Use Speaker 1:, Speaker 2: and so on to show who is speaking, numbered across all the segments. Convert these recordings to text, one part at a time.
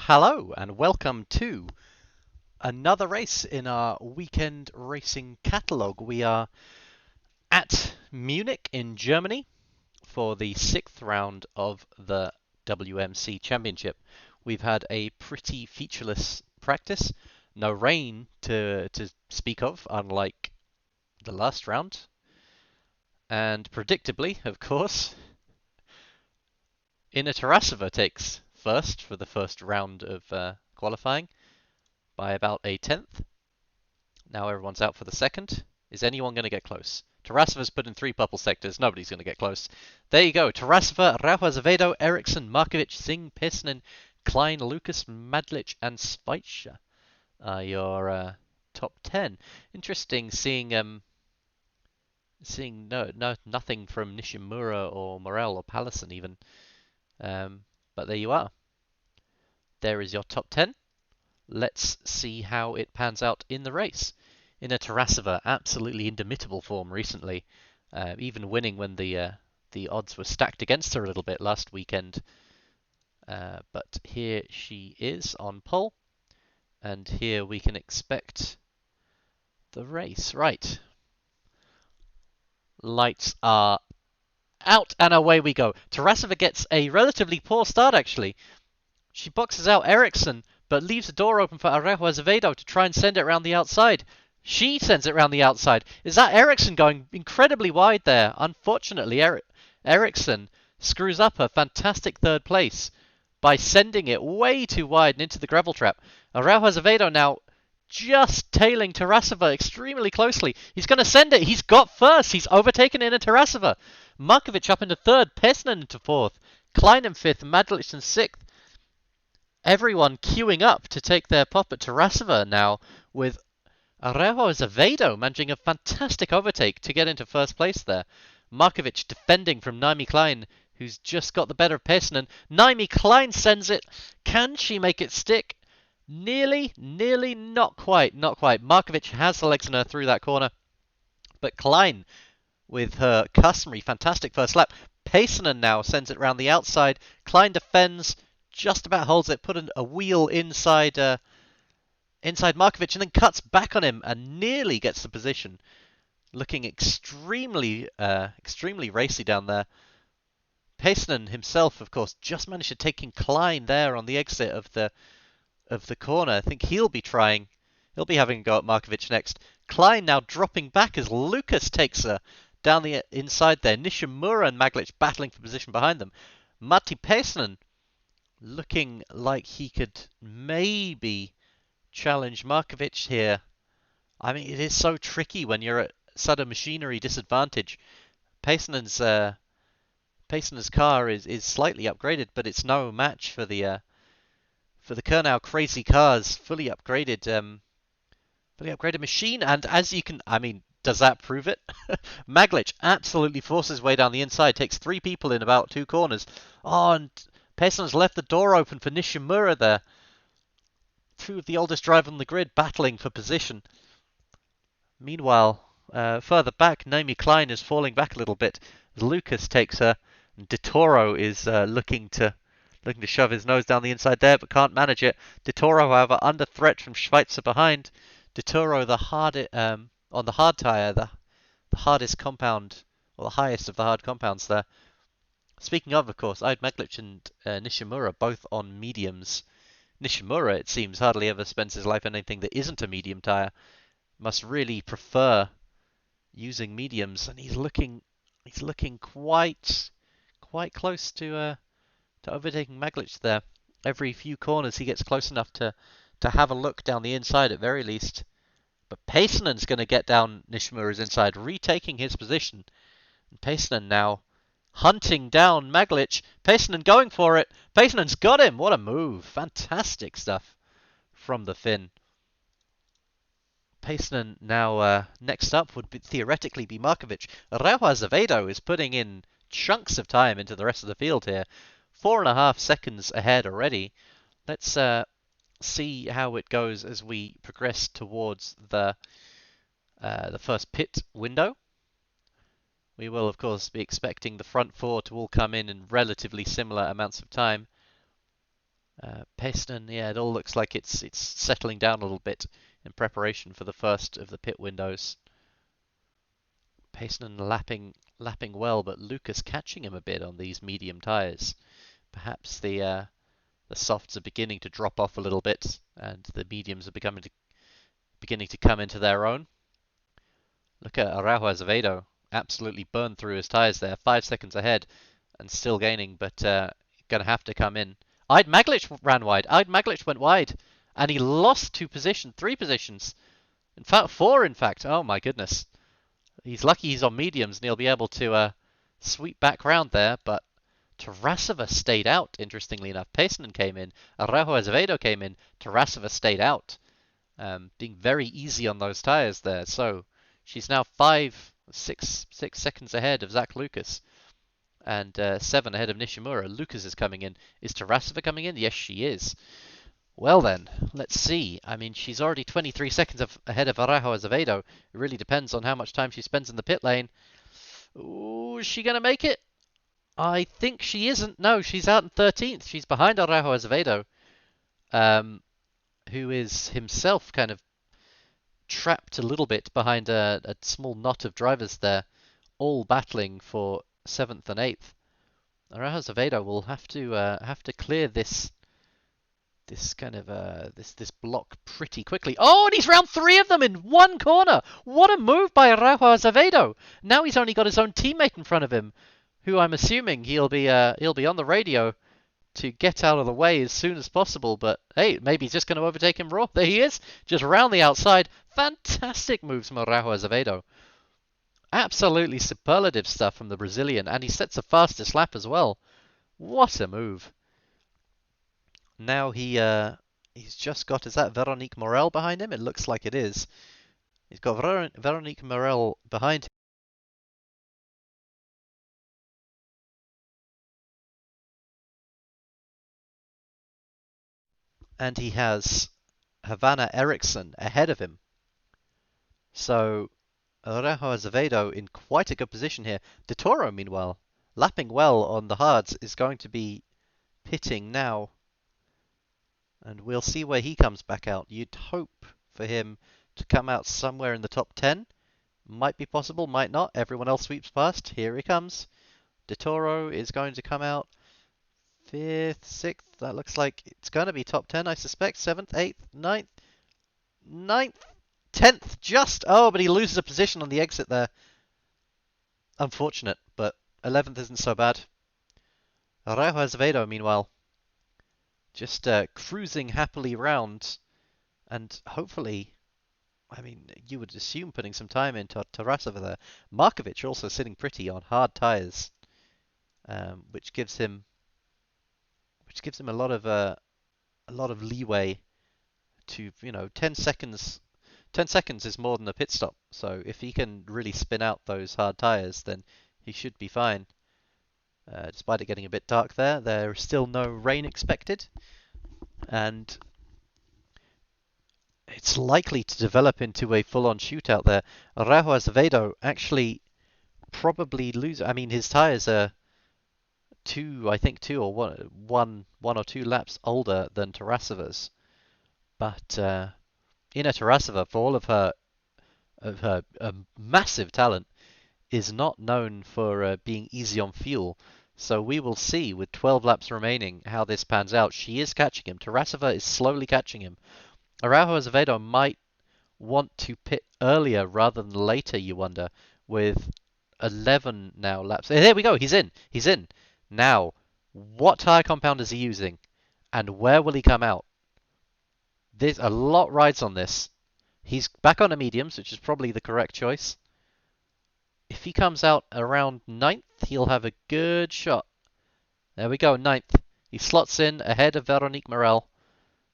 Speaker 1: Hello and welcome to another race in our weekend racing catalogue. We are at Munich in Germany for the sixth round of the WMC Championship. We've had a pretty featureless practice, no rain to speak of, unlike the last round. And predictably, of course, Inna Tarasova takes first for the first round of qualifying by about a tenth. Now everyone's out for the second. Is anyone going to get close? Tarasova's put in 3 purple sectors. Nobody's going to get close. There you go. Tarasova, Rauch Azevedo, Eriksson, Markovic, Singh, Pissinen, Klein, Lucas, Madlich, and Schweitzer are your top 10. Interesting seeing nothing from Nishimura or Morel or Pallison even. But there you are. There is your top 10. Let's see how it pans out in the race. Inna Tarasova, absolutely indomitable form recently, even winning when the odds were stacked against her a little bit last weekend. But here she is on pole, and here we can expect the race. Right. Lights are out, and away we go. Tarasova gets a relatively poor start, actually. She boxes out Eriksson, but leaves the door open for Rauch Azevedo to try and send it around the outside. She sends it around the outside. Is that Eriksson going incredibly wide there? Unfortunately, Eriksson screws up her fantastic third place by sending it way too wide and into the gravel trap. Rauch Azevedo now just tailing Tarasova extremely closely. He's going to send it. He's got first. He's overtaken Inna Tarasova. Markovic up into third. Pessinen into fourth. Klein in fifth. Madlich in sixth. Everyone queuing up to take their pop at Tarasova now, with Rauch Azevedo managing a fantastic overtake to get into first place there. Markovic defending from Naomi Klein, who's just got the better of Pessinen. Naomi Klein sends it. Can she make it stick? Nearly, not quite. Markovic has the legs in her through that corner, but Klein, with her customary fantastic first lap. Pessinen now sends it round the outside. Klein defends, just about holds it, put a wheel inside Markovic, and then cuts back on him and nearly gets the position. Looking extremely racy down there. Pessinen himself, of course, just managed to take in Klein there on the exit of the corner. I think he'll be having a go at Markovic next. Klein now dropping back as Lucas takes her down the inside there. Nishimura and Madlich battling for position behind them. Matti Pessinen looking like he could maybe challenge Markovic here. I mean, it is so tricky when you're at such a machinery disadvantage. Pessinen's car is slightly upgraded, but it's no match for the Kernau Crazy Cars fully upgraded machine. And as you can, I mean, does that prove it? Madlich absolutely forces his way down the inside, takes 3 people in about 2 corners. Oh, and Pessinen's left the door open for Nishimura there. 2 of the oldest drivers on the grid battling for position. Meanwhile, further back, Naomi Klein is falling back a little bit as Lucas takes her. And De Toro is looking to shove his nose down the inside there, but can't manage it. De Toro, however, under threat from Schweitzer behind. De Toro, on the hard tyre, the hardest compound, or the highest of the hard compounds there. Speaking of course, Ide Madlich and Nishimura both on mediums. Nishimura, it seems, hardly ever spends his life on anything that isn't a medium tyre. Must really prefer using mediums, and he's looking quite close to overtaking Madlich there. Every few corners he gets close enough to have a look down the inside at very least. But Pessinen's going to get down Nishimura's inside, retaking his position. And Pessinen now hunting down Madlich. Pessinen going for it. Pessinen's got him. What a move. Fantastic stuff from the Finn. Pessinen now next up would theoretically be Markovic. Rauch Azevedo is putting in chunks of time into the rest of the field here. 4.5 seconds ahead already. Let's see how it goes as we progress towards the first pit window. We will, of course, be expecting the front 4 to all come in relatively similar amounts of time. Pacenan, yeah, it all looks like it's settling down a little bit in preparation for the first of the pit windows. Pacenan lapping well, but Lucas catching him a bit on these medium tyres. Perhaps the softs are beginning to drop off a little bit, and the mediums are beginning to come into their own. Look at Araujo Azevedo, absolutely burned through his tyres there, 5 seconds ahead, and still gaining, but going to have to come in. Ide Maglic ran wide. Ide Maglic went wide, and he lost 3 positions. In fact, 4, in fact. Oh my goodness. He's lucky he's on mediums, and he'll be able to sweep back round there, but Tarasova stayed out, interestingly enough. Pacenan came in, Araujo Azevedo came in, Tarasova stayed out, being very easy on those tyres there. So she's now 6 seconds ahead of Zach Lucas, and 7 ahead of Nishimura. Lucas is coming in. Is Tarasova coming in? Yes, she is. Well then, let's see. I mean, she's already 23 seconds ahead of Araujo Azevedo. It really depends on how much time she spends in the pit lane. Ooh, is she going to make it? I think she isn't. No, she's out in 13th. She's behind Araujo Azevedo, who is himself kind of trapped a little bit behind a small knot of drivers there, all battling for 7th and 8th. Araujo Azevedo will have to clear this block pretty quickly. Oh, and he's round 3 of them in one corner. What a move by Araujo Azevedo! Now he's only got his own teammate in front of him, who I'm assuming he'll be on the radio to get out of the way as soon as possible. But hey, maybe he's just going to overtake him raw. There he is, just round the outside. Fantastic moves from Araujo Azevedo. Absolutely superlative stuff from the Brazilian, and he sets the fastest lap as well. What a move! Now he's just got, is that Veronique Morel behind him? It looks like it is. He's got Veronique Morel behind him. And he has Havana Eriksson ahead of him. So Araujo Azevedo in quite a good position here. De Toro, meanwhile, lapping well on the hards, is going to be pitting now. And we'll see where he comes back out. You'd hope for him to come out somewhere in the top 10. Might be possible, might not. Everyone else sweeps past. Here he comes. De Toro is going to come out 5th, 6th. That looks like it's going to be top 10, I suspect. 7th, 8th, 9th, 10th, just. Oh, but he loses a position on the exit there. Unfortunate, but 11th isn't so bad. Araujo Azevedo, meanwhile, just cruising happily round, and hopefully, I mean, you would assume putting some time into Tarasova there. Markovic also sitting pretty on hard tyres, which gives him a lot of leeway to, 10 seconds. 10 seconds is more than a pit stop, so if he can really spin out those hard tyres, then he should be fine. Despite it getting a bit dark there, there is still no rain expected, and it's likely to develop into a full-on shootout there. Araujo Azevedo actually probably lose. I mean, his tyres are two or one or two laps older than Tarasova's, but Ina Tarasova, for all of her massive talent, is not known for being easy on fuel. So we will see with 12 laps remaining how this pans out. She is catching him. Tarasova is slowly catching him. Araujo Azevedo might want to pit earlier rather than later, you wonder, with 11 now laps. There we go. He's in. He's in. Now, what tyre compound is he using? And where will he come out? There's a lot rides on this. He's back on a mediums, which is probably the correct choice. If he comes out around 9th, he'll have a good shot. There we go, 9th. He slots in ahead of Veronique Morel.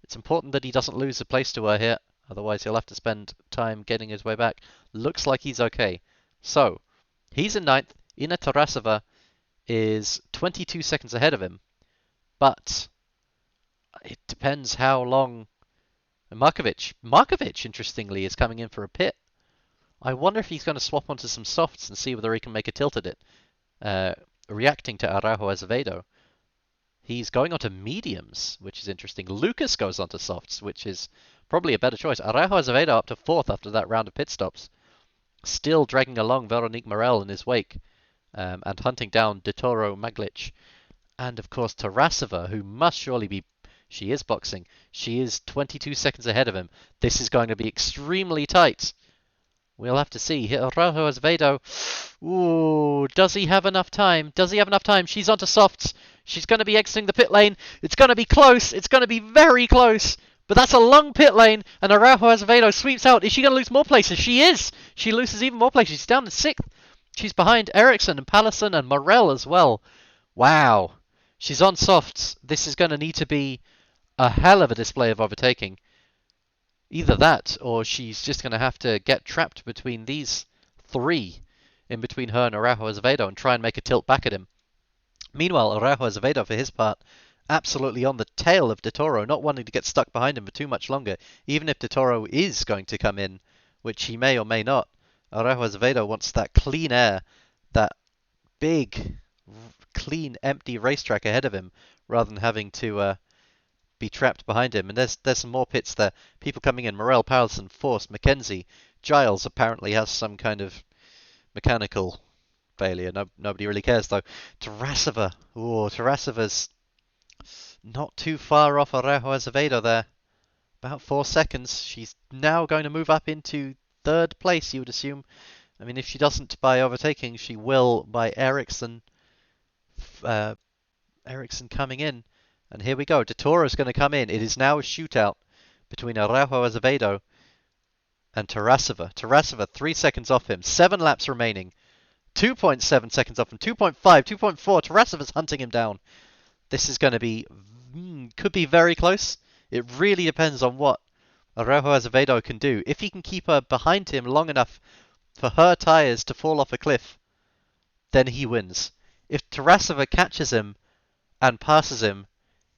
Speaker 1: It's important that he doesn't lose a place to her here, otherwise he'll have to spend time getting his way back. Looks like he's okay. So, he's in 9th. Ina Tarasova is 22 seconds ahead of him. But it depends how long... Markovic, interestingly, is coming in for a pit. I wonder if he's going to swap onto some softs and see whether he can make a tilt at it, reacting to Araujo Azevedo. He's going on to mediums, which is interesting. Lucas goes on to softs, which is probably a better choice. Araujo Azevedo up to fourth after that round of pit stops. Still dragging along Veronique Morel in his wake, and hunting down De Toro, Maglic, and of course Tarasova, who must surely be... She is boxing. She is 22 seconds ahead of him. This is going to be extremely tight. We'll have to see. Araujo Azevedo. Ooh, does he have enough time? Does he have enough time? She's onto softs. She's going to be exiting the pit lane. It's going to be close. It's going to be very close. But that's a long pit lane, and Araujo Azevedo sweeps out. Is she going to lose more places? She is. She loses even more places. She's down to sixth. She's behind Ericsson and Pallison and Morel as well. Wow. She's on softs. This is going to need to be a hell of a display of overtaking. Either that, or she's just going to have to get trapped between these three, in between her and Araujo Azevedo, and try and make a tilt back at him. Meanwhile, Araujo Azevedo, for his part, absolutely on the tail of De Toro, not wanting to get stuck behind him for too much longer, even if De Toro is going to come in, which he may or may not. Araujo Azevedo wants that clean air, that big, clean, empty racetrack ahead of him, rather than having to be trapped behind him. And there's some more pits there. People coming in. Morel, Pallison, Force, Mackenzie. Giles apparently has some kind of mechanical failure. Nobody really cares, though. Tarasova. Ooh, Tarasova's not too far off Araujo Azevedo there. About 4 seconds. She's now going to move up into third place, you would assume. I mean, if she doesn't by overtaking, she will by Ericsson. Ericsson coming in. And here we go. De Toro's going to come in. It is now a shootout between Araujo Azevedo and Tarasova. Tarasova 3 seconds off him. 7 laps remaining. 2.7 seconds off him. 2.5, 2.4. Tarasova's hunting him down. This is going to be... could be very close. It really depends on what Araujo Azevedo can do. If he can keep her behind him long enough for her tyres to fall off a cliff, then he wins. If Tarasova catches him and passes him,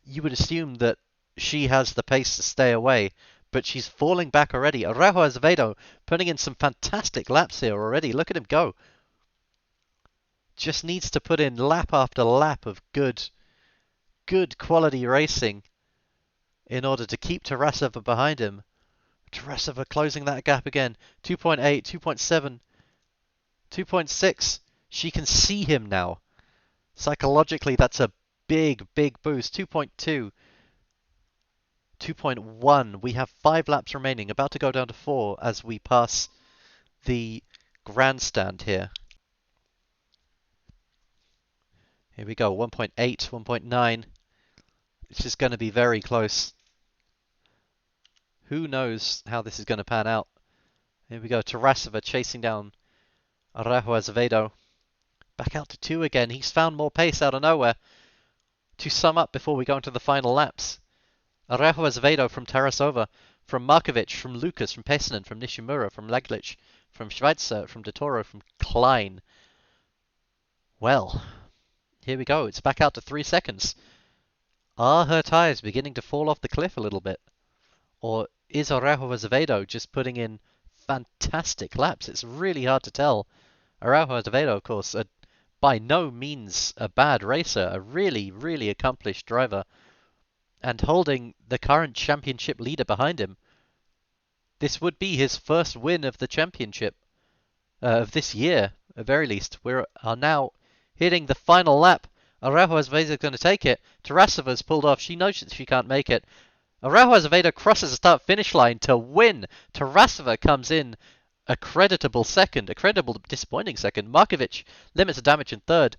Speaker 1: you would assume that she has the pace to stay away, but she's falling back already. Araujo Azevedo putting in some fantastic laps here already. Look at him go. Just needs to put in lap after lap of good quality racing in order to keep Tarasova behind him. Tarasova closing that gap again. 2.8, 2.7, 2.6. She can see him now. Psychologically, that's a big boost. 2.2, 2.1. We have 5 laps remaining, about to go down to 4 as we pass the grandstand here. Here we go, 1.8, 1.9. It's just going to be very close. Who knows how this is going to pan out. Here we go, Tarasova chasing down Araujo Azevedo. Back out to 2 again. He's found more pace out of nowhere. To sum up before we go into the final laps, Araujo Azevedo from Tarasova, from Markovic, from Lucas, from Pesinen, from Nishimura, from Laglic, from Schweitzer, from De Toro, from Klein. Well, here we go. It's back out to 3 seconds. Are her tyres beginning to fall off the cliff a little bit? Or is Araujo Azevedo just putting in fantastic laps? It's really hard to tell. Araujo Azevedo, of course, by no means a bad racer, a really accomplished driver, and holding the current championship leader behind him. This would be his first win of the championship of this year, at very least. We are now hitting the final lap. Araujo Azevedo is going to take it. Tarasova's pulled off. She knows that she can't make it. Araujo Azevedo crosses the start-finish line to win. Tarasova comes in a creditable second, a creditable disappointing second. Markovic limits the damage in third.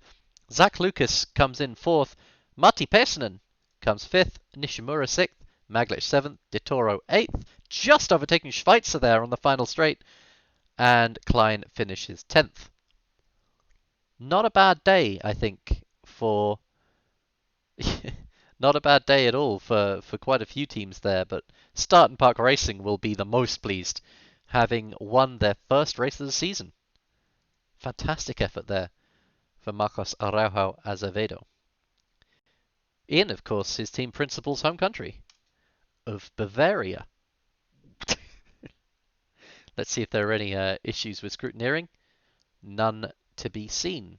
Speaker 1: Zach Lucas comes in fourth. Matti Pesinen comes fifth. Nishimura sixth. Maglic seventh. De Toro eighth. Just overtaking Schweitzer there on the final straight. And Klein finishes 10th. Not a bad day, I think, for... Not a bad day at all for quite a few teams there, but Start and Park Racing will be the most pleased, having won their first race of the season. Fantastic effort there for Marcos Araujo Azevedo. In, of course, his team principal's home country of Bavaria. Let's see if there are any issues with scrutineering. None to be seen.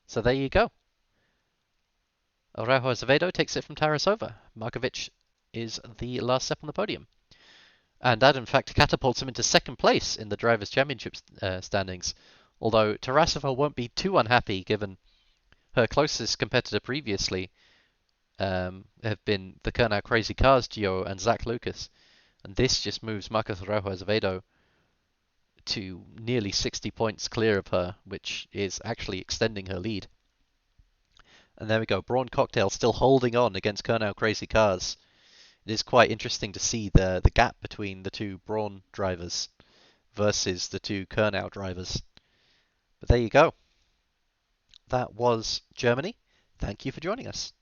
Speaker 1: So there you go. Araujo Azevedo takes it from Tarasova. Markovic is the last step on the podium. And that, in fact, catapults him into second place in the Drivers' Championship standings. Although Tarasova won't be too unhappy given her closest competitor previously have been the Kernau Crazy Cars duo and Zach Lucas. And this just moves Marcos Araujo Azevedo to nearly 60 points clear of her, which is actually extending her lead. And there we go, Braun Cocktail still holding on against Kernau Crazy Cars. It is quite interesting to see the gap between the two Braun drivers versus the two Kernau drivers. But there you go. That was Germany. Thank you for joining us.